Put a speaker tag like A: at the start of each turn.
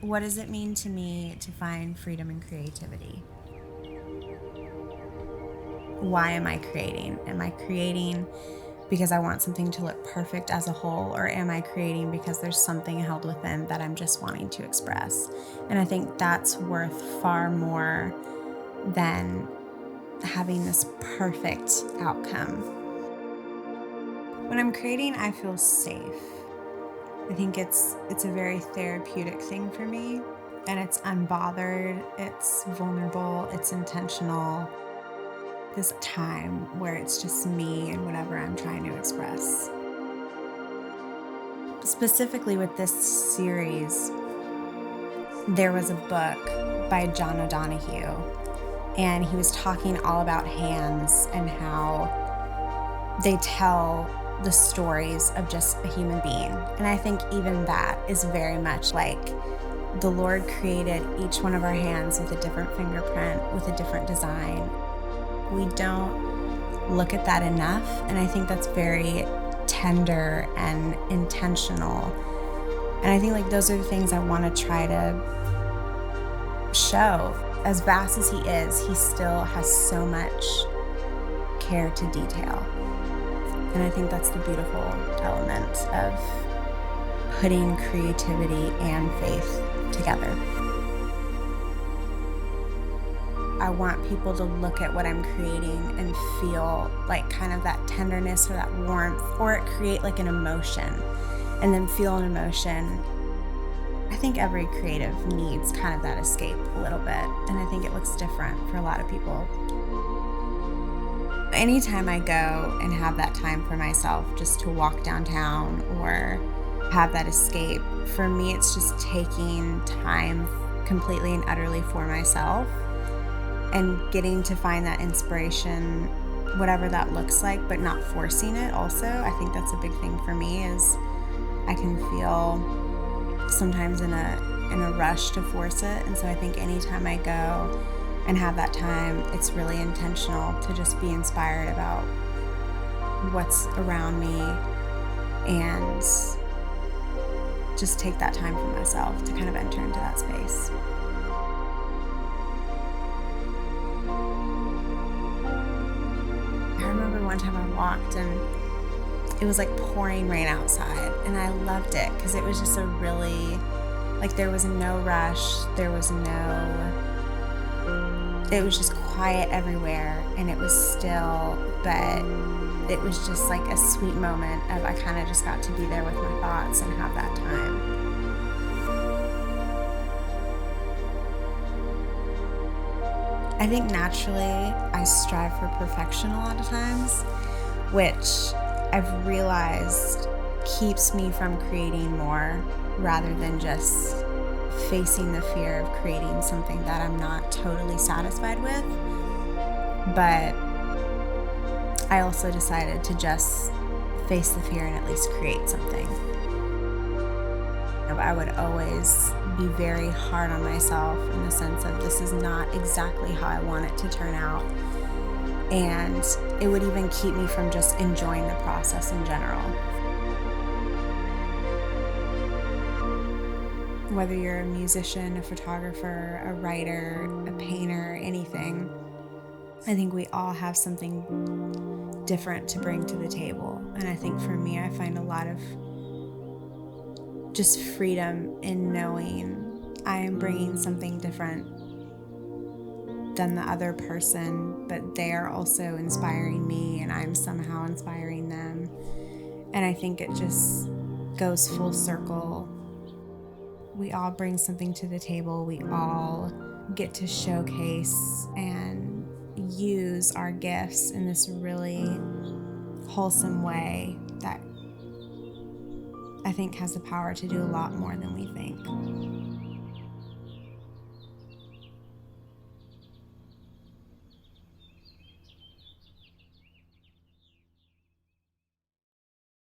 A: What does it mean to me to find freedom and creativity? Why am I creating? Am I creating because I want something to look perfect as a whole, or am I creating because there's something held within that I'm just wanting to express? And I think that's worth far more than having this perfect outcome. When I'm creating, I feel safe. I think it's a very therapeutic thing for me, and it's unbothered, it's vulnerable, it's intentional. This time where it's just me and whatever I'm trying to express. Specifically with this series, there was a book by John O'Donohue, and he was talking all about hands and how they tell the stories of just a human being. And I think even that is very much like the Lord created each one of our hands with a different fingerprint, with a different design. We don't look at that enough, and I think that's very tender and intentional. And I think like those are the things I want to try to show. As vast as he is, he still has so much care to detail. And I think that's the beautiful element of putting creativity and faith together. I want people to look at what I'm creating and feel like kind of that tenderness or that warmth, or it create like an emotion and then feel an emotion. I think every creative needs kind of that escape a little bit, and I think it looks different for a lot of people. Anytime I go and have that time for myself, just to walk downtown or have that escape, for me it's just taking time completely and utterly for myself and getting to find that inspiration, whatever that looks like, but not forcing it also. I think that's a big thing for me, is I can feel sometimes in a rush to force it. And so I think anytime I go and have that time, it's really intentional to just be inspired about what's around me and just take that time for myself to kind of enter into that space. I remember one time I walked and it was like pouring rain outside, and I loved it because it was just a really, like, there was no rush, it was just quiet everywhere, and it was still, but it was just like a sweet moment of I kind of just got to be there with my thoughts and have that time. I think naturally I strive for perfection a lot of times, which I've realized keeps me from creating more rather than just facing the fear of creating something that I'm not totally satisfied with. But I also decided to just face the fear and at least create something. I would always be very hard on myself in the sense of this is not exactly how I want it to turn out. And it would even keep me from just enjoying the process in general. Whether you're a musician, a photographer, a writer, a painter, anything, I think we all have something different to bring to the table. And I think for me, I find a lot of just freedom in knowing I am bringing something different than the other person, but they are also inspiring me and I'm somehow inspiring them. And I think it just goes full circle. We all bring something to the table. We all get to showcase and use our gifts in this really wholesome way that I think has the power to do a lot more than we think.